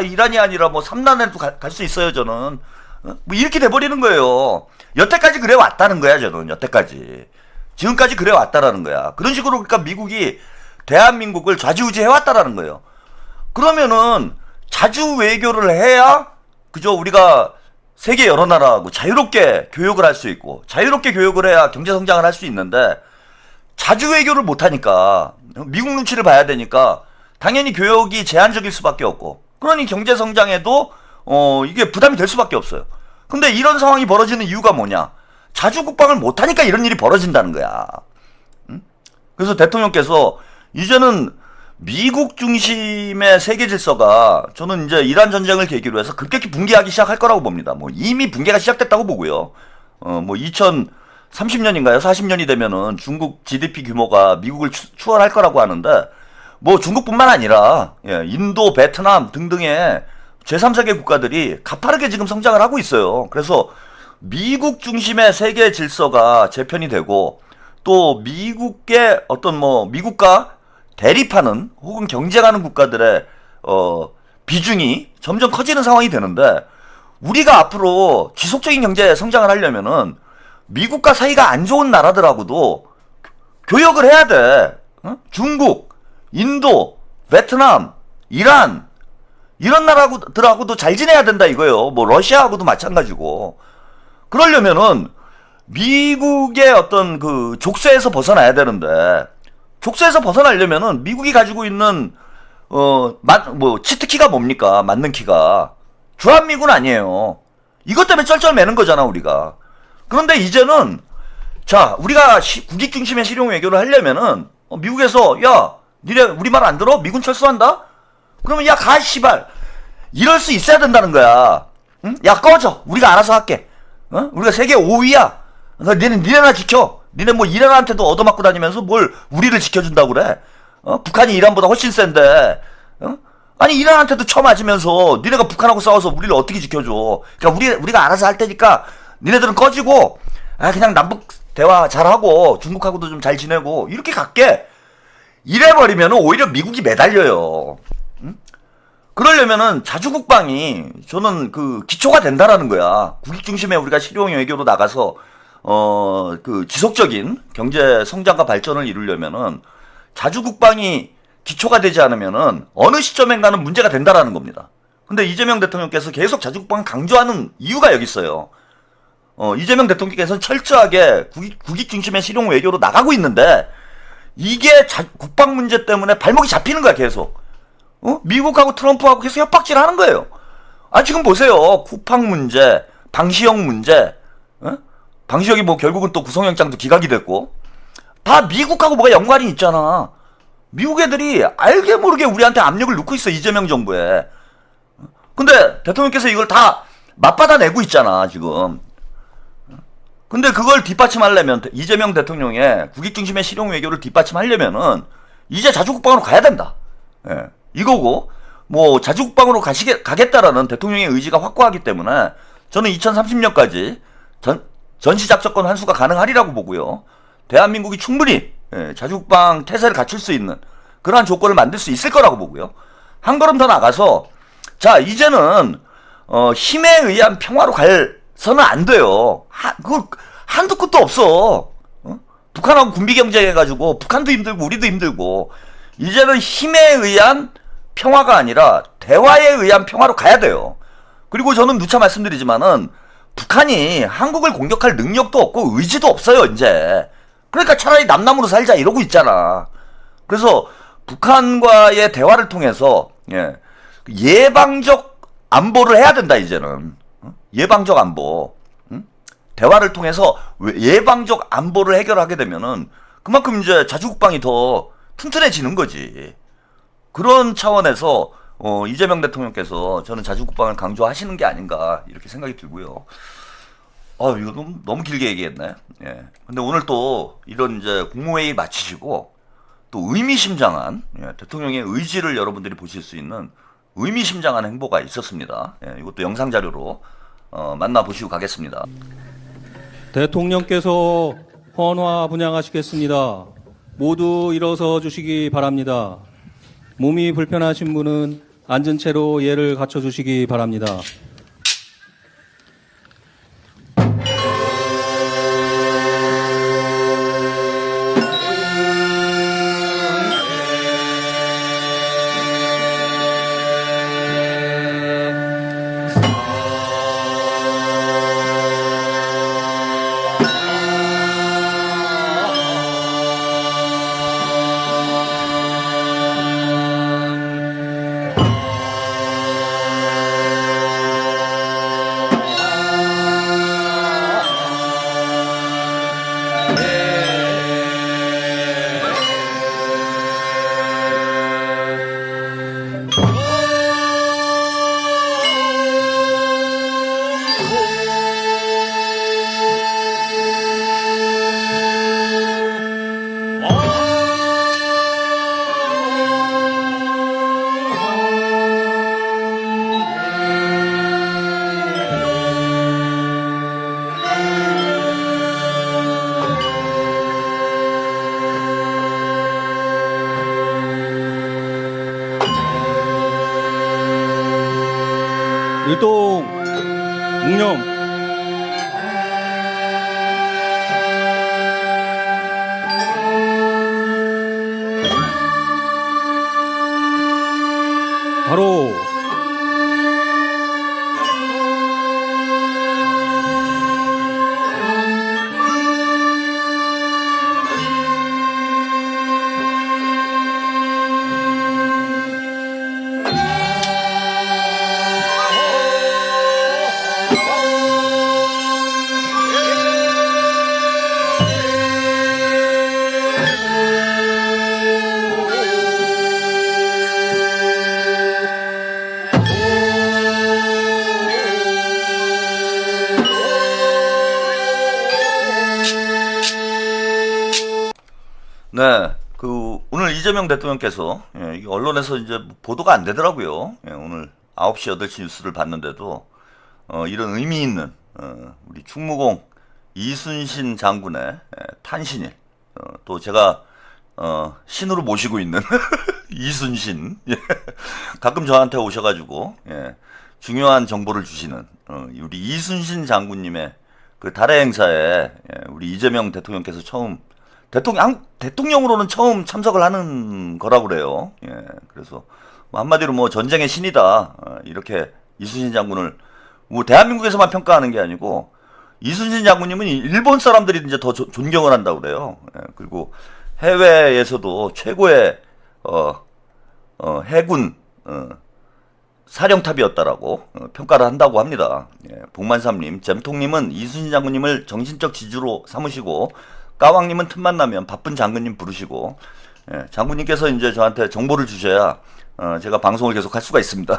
이란이 아니라 뭐 삼난에도 갈 수 있어요, 저는. 뭐 이렇게 돼버리는 거예요. 여태까지 그래 왔다는 거야, 저는. 여태까지. 지금까지 그래 왔다라는 거야. 그런 식으로 그러니까 미국이 대한민국을 좌지우지 해왔다라는 거예요. 그러면은 자주 외교를 해야 그죠? 우리가 세계 여러 나라하고 자유롭게 교역을 할 수 있고 자유롭게 교역을 해야 경제 성장을 할 수 있는데 자주 외교를 못 하니까 미국 눈치를 봐야 되니까 당연히 교역이 제한적일 수밖에 없고 그러니 경제 성장에도 이게 부담이 될 수밖에 없어요. 근데 이런 상황이 벌어지는 이유가 뭐냐? 자주 국방을 못 하니까 이런 일이 벌어진다는 거야. 그래서 대통령께서 이제는 미국 중심의 세계 질서가 저는 이제 이란 전쟁을 계기로 해서 급격히 붕괴하기 시작할 거라고 봅니다. 뭐 이미 붕괴가 시작됐다고 보고요. 뭐 2030년인가요? 40년이 되면은 중국 GDP 규모가 미국을 추월할 거라고 하는데 뭐 중국뿐만 아니라 인도, 베트남 등등의 제3세계 국가들이 가파르게 지금 성장을 하고 있어요. 그래서 미국 중심의 세계 질서가 재편이 되고 또 미국의 어떤 뭐 미국과 대립하는 혹은 경쟁하는 국가들의 비중이 점점 커지는 상황이 되는데 우리가 앞으로 지속적인 경제 성장을 하려면은 미국과 사이가 안 좋은 나라들하고도 교역을 해야 돼. 중국, 인도, 베트남, 이란 이런 나라들하고도 잘 지내야 된다 이거예요. 뭐 러시아하고도 마찬가지고. 그러려면은 미국의 어떤 그 족쇄에서 벗어나야 되는데 족쇄에서 벗어나려면은 미국이 가지고 있는 치트키가 뭡니까? 맞는 키가 주한미군 아니에요. 이것 때문에 쩔쩔매는 거잖아 우리가. 그런데 이제는 자 우리가 국익 중심의 실용 외교를 하려면은 미국에서 야 니네 우리 말 안 들어? 미군 철수한다? 그러면 야 가 씨발 이럴 수 있어야 된다는 거야. 응? 야 꺼져 우리가 알아서 할게. 우리가 세계 5위야. 니네나 지켜. 니네 뭐 이란한테도 얻어맞고 다니면서 뭘 우리를 지켜준다고 그래. 북한이 이란보다 훨씬 센데. 아니 이란한테도 쳐맞으면서 니네가 북한하고 싸워서 우리를 어떻게 지켜줘. 그러니까 우리가 알아서 할 테니까 니네들은 꺼지고 그냥 남북 대화 잘하고 중국하고도 좀 잘 지내고 이렇게 갈게. 이래버리면 오히려 미국이 매달려요. 그러려면은 자주국방이 저는 그 기초가 된다라는 거야. 국익 중심의 우리가 실용 외교로 나가서 그 지속적인 경제 성장과 발전을 이루려면은 자주국방이 기초가 되지 않으면은 어느 시점엔가는 문제가 된다라는 겁니다. 근데 이재명 대통령께서 계속 자주국방을 강조하는 이유가 여기 있어요. 이재명 대통령께서는 철저하게 국익 중심의 실용 외교로 나가고 있는데 이게 국방 문제 때문에 발목이 잡히는 거야 계속. 미국하고 트럼프하고 계속 협박질 하는 거예요. 지금 보세요. 쿠팡 문제, 방시혁 문제, 방시혁이 뭐 결국은 또 구속영장도 기각이 됐고, 다 미국하고 뭐가 연관이 있잖아. 미국 애들이 알게 모르게 우리한테 압력을 넣고 있어, 이재명 정부에. 근데 대통령께서 이걸 다 맞받아 내고 있잖아, 지금. 근데 그걸 뒷받침하려면, 이재명 대통령의 국익중심의 실용 외교를 뒷받침하려면은, 이제 자주국방으로 가야 된다. 예. 이거고 뭐 자주국방으로 가겠다라는 대통령의 의지가 확고하기 때문에 저는 2030년까지 전시작전권 환수가 가능하리라고 보고요. 대한민국이 충분히 자주국방 태세를 갖출 수 있는 그러한 조건을 만들 수 있을 거라고 보고요. 한 걸음 더 나가서 자 이제는 힘에 의한 평화로 갈서는 안 돼요. 그걸 한두 끝도 없어. 북한하고 군비 경쟁해가지고 북한도 힘들고 우리도 힘들고 이제는 힘에 의한 평화가 아니라 대화에 의한 평화로 가야 돼요. 그리고 저는 누차 말씀드리지만은 북한이 한국을 공격할 능력도 없고 의지도 없어요 이제. 그러니까 차라리 남남으로 살자 이러고 있잖아. 그래서 북한과의 대화를 통해서 예방적 안보를 해야 된다 이제는. 예방적 안보. 대화를 통해서 예방적 안보를 해결하게 되면은 그만큼 이제 자주국방이 더 튼튼해지는 거지. 그런 차원에서 이재명 대통령께서 저는 자주국방을 강조하시는 게 아닌가 이렇게 생각이 들고요. 이거 너무 길게 얘기했네. 예. 근데 오늘 또 이런 이제 국무회의 마치시고 또 의미심장한 대통령의 의지를 여러분들이 보실 수 있는 의미심장한 행보가 있었습니다. 예. 이것도 영상 자료로 만나보시고 가겠습니다. 대통령께서 헌화 분양하시겠습니다. 모두 일어서 주시기 바랍니다. 몸이 불편하신 분은 앉은 채로 예를 갖춰 주시기 바랍니다. 일동 묵념. 바로 네, 오늘 이재명 대통령께서, 이게 언론에서 이제 보도가 안 되더라고요. 오늘 9시, 8시 뉴스를 봤는데도, 이런 의미 있는, 우리 충무공 이순신 장군의 탄신일, 또 제가, 신으로 모시고 있는 이순신, 예. 가끔 저한테 오셔가지고, 중요한 정보를 주시는, 우리 이순신 장군님의 그 달의 행사에, 우리 이재명 대통령께서 처음 대통령으로는 처음 참석을 하는 거라고 그래요. 그래서 뭐 한마디로 뭐 전쟁의 신이다. 이렇게 이순신 장군을 뭐 대한민국에서만 평가하는 게 아니고 이순신 장군님은 일본 사람들이 이제 더 존경을 한다고 그래요. 그리고 해외에서도 최고의 해군 사령탑이었다라고 평가를 한다고 합니다. 복만삼님, 잼통님은 이순신 장군님을 정신적 지주로 삼으시고 까왕님은 틈만 나면 바쁜 장군님 부르시고, 장군님께서 이제 저한테 정보를 주셔야 제가 방송을 계속 할 수가 있습니다.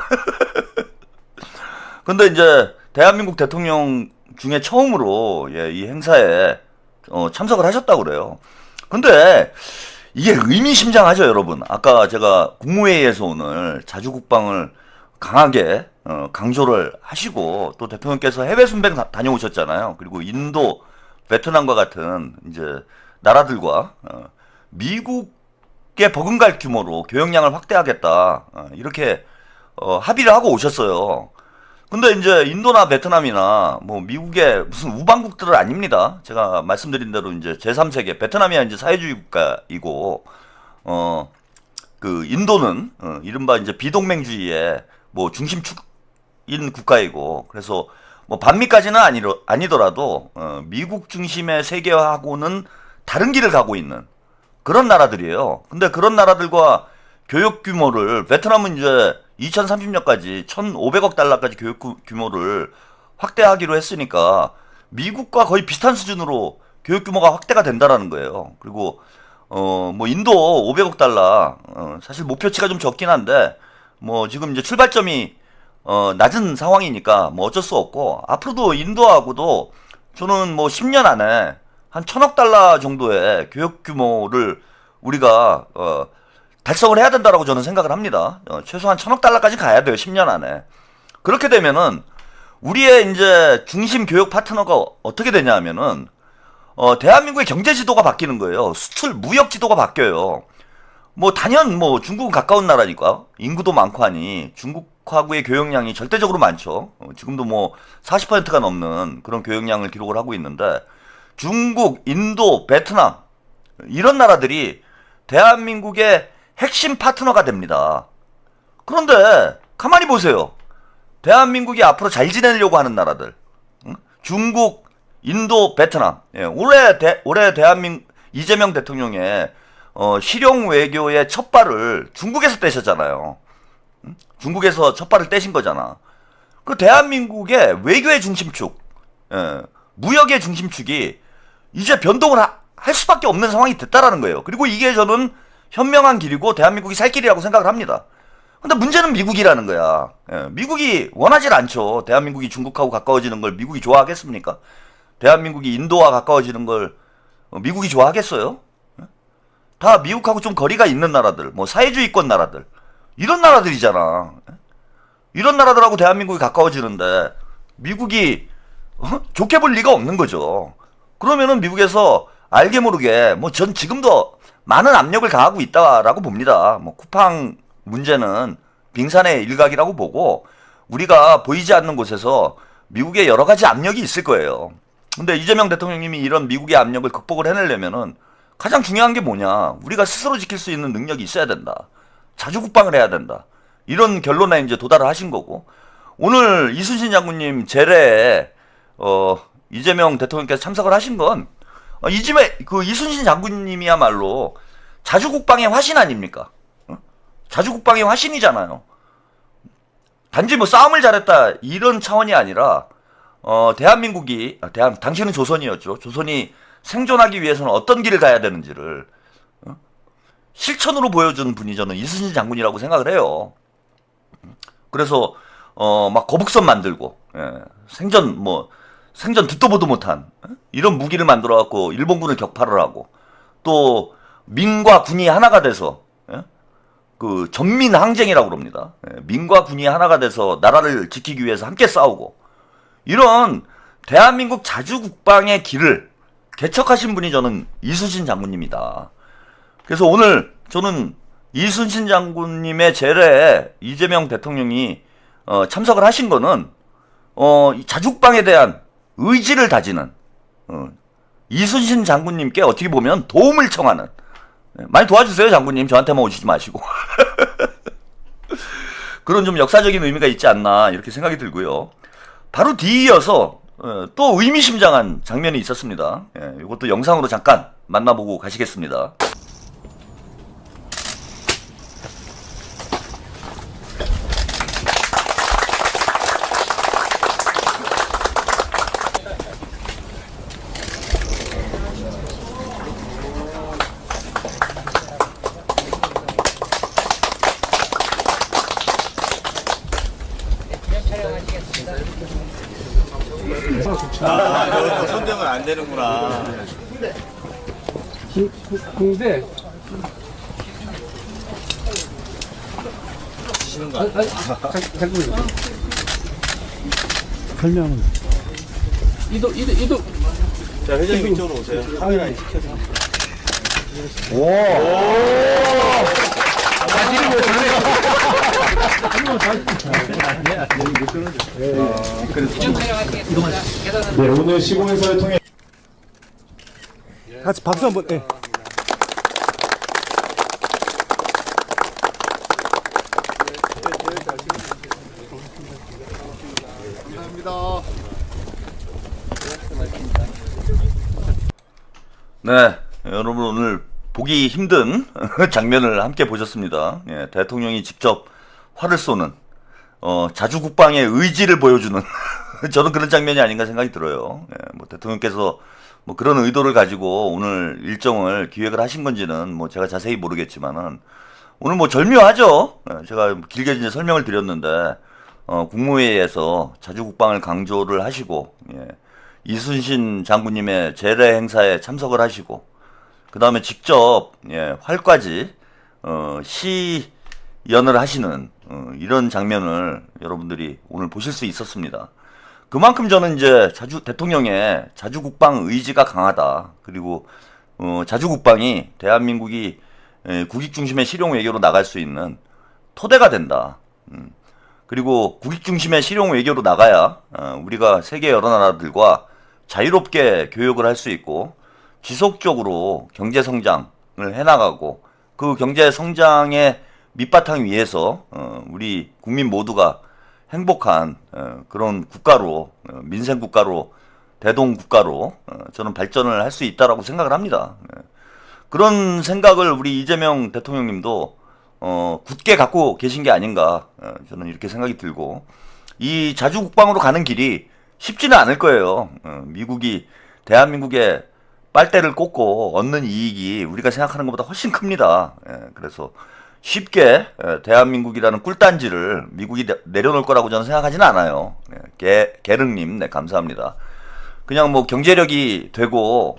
근데 이제 대한민국 대통령 중에 처음으로 이 행사에 참석을 하셨다고 그래요. 근데 이게 의미심장하죠, 여러분. 아까 제가 국무회의에서 오늘 자주국방을 강하게 강조를 하시고, 또 대통령께서 해외 순방 다녀오셨잖아요. 그리고 인도, 베트남과 같은 이제 나라들과 미국에 버금갈 규모로 교역량을 확대하겠다, 이렇게 합의를 하고 오셨어요. 근데 이제 인도나 베트남이나 뭐 미국의 무슨 우방국들은 아닙니다. 제가 말씀드린 대로 이제 제3세계, 베트남이야 이제 사회주의 국가이고, 그 인도는 이른바 이제 비동맹주의의 뭐 중심축인 국가이고, 그래서 뭐 반미까지는 아니더라도 미국 중심의 세계화하고는 다른 길을 가고 있는 그런 나라들이에요. 근데 그런 나라들과 교역 규모를, 베트남은 이제 2030년까지 1,500억 달러까지 교역 규모를 확대하기로 했으니까 미국과 거의 비슷한 수준으로 교역 규모가 확대가 된다라는 거예요. 그리고 뭐 인도 500억 달러, 사실 목표치가 좀 적긴 한데 뭐 지금 이제 출발점이 낮은 상황이니까 뭐 어쩔 수 없고, 앞으로도 인도하고도 저는 뭐 10년 안에 한 1,000억 달러 정도의 교역 규모를 우리가 달성을 해야 된다라고 저는 생각을 합니다. 최소한 1,000억 달러까지 가야 돼요, 10년 안에. 그렇게 되면은 우리의 이제 중심 교역 파트너가 어떻게 되냐 하면은 대한민국의 경제 지도가 바뀌는 거예요. 수출 무역 지도가 바뀌어요. 뭐 단연 뭐 중국은 가까운 나라니까, 인구도 많고 하니 중국하고의 교역량이 절대적으로 많죠. 지금도 뭐 40%가 넘는 그런 교역량을 기록을 하고 있는데, 중국, 인도, 베트남 이런 나라들이 대한민국의 핵심 파트너가 됩니다. 그런데 가만히 보세요. 대한민국이 앞으로 잘 지내려고 하는 나라들, 중국, 인도, 베트남. 올해 대한민국 이재명 대통령의 실용 외교의 첫 발을 중국에서 떼셨잖아요. 중국에서 첫 발을 떼신 거잖아. 그 대한민국의 외교의 중심축, 무역의 중심축이 이제 변동을 할 수밖에 없는 상황이 됐다라는 거예요. 그리고 이게 저는 현명한 길이고 대한민국이 살 길이라고 생각을 합니다. 근데 문제는 미국이라는 거야. 미국이 원하질 않죠. 대한민국이 중국하고 가까워지는 걸 미국이 좋아하겠습니까? 대한민국이 인도와 가까워지는 걸 미국이 좋아하겠어요? 다 미국하고 좀 거리가 있는 나라들, 뭐 사회주의권 나라들, 이런 나라들이잖아. 이런 나라들하고 대한민국이 가까워지는데 미국이 좋게 볼 리가 없는 거죠. 그러면은 미국에서 알게 모르게 뭐 전 지금도 많은 압력을 가하고 있다라고 봅니다. 뭐 쿠팡 문제는 빙산의 일각이라고 보고, 우리가 보이지 않는 곳에서 미국의 여러 가지 압력이 있을 거예요. 근데 이재명 대통령님이 이런 미국의 압력을 극복을 해내려면은 가장 중요한 게 뭐냐? 우리가 스스로 지킬 수 있는 능력이 있어야 된다. 자주국방을 해야 된다. 이런 결론에 이제 도달을 하신 거고, 오늘 이순신 장군님 제례에 이재명 대통령께서 참석을 하신 건 이순신 장군님이야말로 자주국방의 화신 아닙니까? 자주국방의 화신이잖아요. 단지 뭐 싸움을 잘했다 이런 차원이 아니라 대한민국이 당시는 조선이었죠. 조선이 생존하기 위해서는 어떤 길을 가야 되는지를 실천으로 보여준 분이 저는 이순신 장군이라고 생각을 해요. 그래서 막 거북선 만들고 생전 듣도 보도 못한 이런 무기를 만들어 갖고 일본군을 격파를 하고, 또 민과 군이 하나가 돼서 그 전민 항쟁이라고 그럽니다. 민과 군이 하나가 돼서 나라를 지키기 위해서 함께 싸우고, 이런 대한민국 자주국방의 길을 개척하신 분이 저는 이순신 장군님이다. 그래서 오늘 저는 이순신 장군님의 제례에 이재명 대통령이 참석을 하신 거는 이 자주국방에 대한 의지를 다지는 이순신 장군님께 어떻게 보면 도움을 청하는, 많이 도와주세요 장군님, 저한테만 오시지 마시고 그런 좀 역사적인 의미가 있지 않나 이렇게 생각이 들고요. 바로 뒤이어서 또 의미심장한 장면이 있었습니다. 이것도 영상으로 잠깐 만나보고 가시겠습니다. 손대면 안 되는구나. 근데 치는 거 아니야? 잠깐만요. 설명은. 이도 자, 회장님 이쪽으로 오세요. 카메라 시켜서. 네, 오늘 시공행사를 통해 같이 박수 한번. 예. 네, 여러분 오늘 보기 힘든 장면을 함께 보셨습니다. 대통령이 직접 활을 쏘는 자주국방의 의지를 보여주는 저는 그런 장면이 아닌가 생각이 들어요. 뭐 대통령께서 뭐 그런 의도를 가지고 오늘 일정을 기획을 하신 건지는 뭐 제가 자세히 모르겠지만은 오늘 뭐 절묘하죠. 제가 길게 이제 설명을 드렸는데 국무회의에서 자주국방을 강조를 하시고, 이순신 장군님의 제례 행사에 참석을 하시고, 그 다음에 직접 활까지 시연을 하시는 이런 장면을 여러분들이 오늘 보실 수 있었습니다. 그만큼 저는 이제 대통령의 자주국방 의지가 강하다. 그리고 자주국방이 대한민국이 국익 중심의 실용 외교로 나갈 수 있는 토대가 된다. 그리고 국익 중심의 실용 외교로 나가야 우리가 세계 여러 나라들과 자유롭게 교역을 할 수 있고 지속적으로 경제 성장을 해나가고, 그 경제 성장의 밑바탕 위에서 우리 국민 모두가 행복한 그런 국가로, 민생 국가로, 대동 국가로 저는 발전을 할 수 있다라고 생각을 합니다. 그런 생각을 우리 이재명 대통령님도 굳게 갖고 계신 게 아닌가, 저는 이렇게 생각이 들고, 이 자주국방으로 가는 길이 쉽지는 않을 거예요. 미국이 대한민국에 빨대를 꽂고 얻는 이익이 우리가 생각하는 것보다 훨씬 큽니다. 그래서 쉽게 대한민국이라는 꿀단지를 미국이 내려놓을 거라고 저는 생각하지는 않아요. 게릉님, 네, 감사합니다. 그냥 뭐 경제력이 되고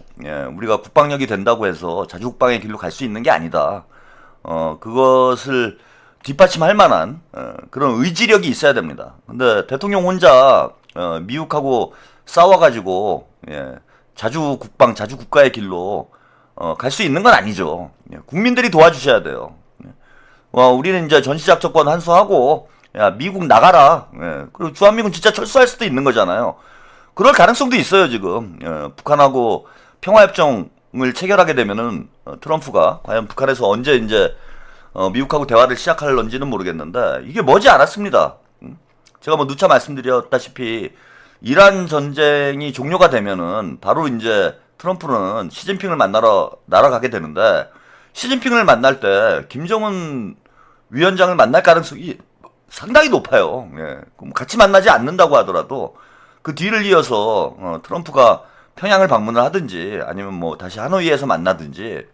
우리가 국방력이 된다고 해서 자주국방의 길로 갈 수 있는 게 아니다. 그것을 뒷받침할 만한 그런 의지력이 있어야 됩니다. 근데 대통령 혼자 미국하고 싸워가지고 자주국방, 자주국가의 길로 갈 수 있는 건 아니죠. 국민들이 도와주셔야 돼요. 우리는 이제 전시작전권 환수하고 야, 미국 나가라. 예. 그리고 주한미군 진짜 철수할 수도 있는 거잖아요. 그럴 가능성도 있어요, 지금. 예, 북한하고 평화협정을 체결하게 되면은, 트럼프가 과연 북한에서 언제 이제, 미국하고 대화를 시작할런지는 모르겠는데, 이게 머지 않았습니다. 제가 뭐 누차 말씀드렸다시피, 이란 전쟁이 종료가 되면은, 바로 이제 트럼프는 시진핑을 만나러 날아가게 되는데, 시진핑을 만날 때, 김정은 위원장을 만날 가능성이 상당히 높아요. 예. 그럼 같이 만나지 않는다고 하더라도 그 뒤를 이어서 트럼프가 평양을 방문을 하든지 아니면 뭐 다시 하노이에서 만나든지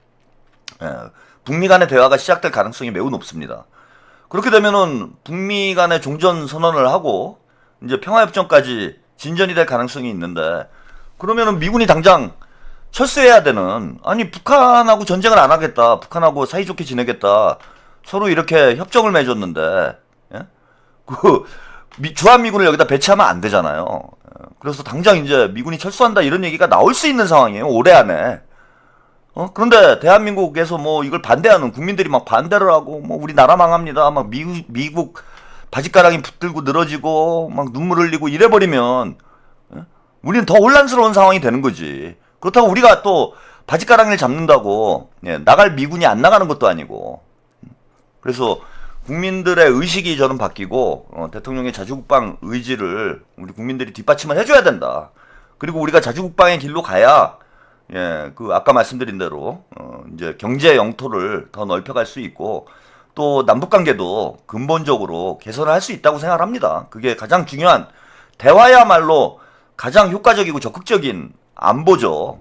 북미 간의 대화가 시작될 가능성이 매우 높습니다. 그렇게 되면은 북미 간의 종전 선언을 하고 이제 평화협정까지 진전이 될 가능성이 있는데 그러면은 미군이 당장 철수해야 되는 아니 북한하고 전쟁을 안 하겠다. 북한하고 사이좋게 지내겠다. 서로 이렇게 협정을 맺었는데 예? 그 주한미군을 여기다 배치하면 안 되잖아요. 그래서 당장 이제 미군이 철수한다 이런 얘기가 나올 수 있는 상황이에요. 올해 안에. 그런데 대한민국에서 뭐 이걸 반대하는 국민들이 막 반대를 하고 뭐 우리 나라 망합니다. 막 미국 바짓가랑이 붙들고 늘어지고 막 눈물 흘리고 이래버리면 예? 우리는 더 혼란스러운 상황이 되는 거지. 그렇다고 우리가 또 바짓가랑이를 잡는다고 예, 나갈 미군이 안 나가는 것도 아니고. 그래서 국민들의 의식이 저는 바뀌고 대통령의 자주국방 의지를 우리 국민들이 뒷받침을 해줘야 된다. 그리고 우리가 자주국방의 길로 가야 예, 그 아까 말씀드린 대로 이제 경제 영토를 더 넓혀갈 수 있고 또 남북 관계도 근본적으로 개선을 할 수 있다고 생각합니다. 그게 가장 중요한 대화야말로 가장 효과적이고 적극적인 안보죠.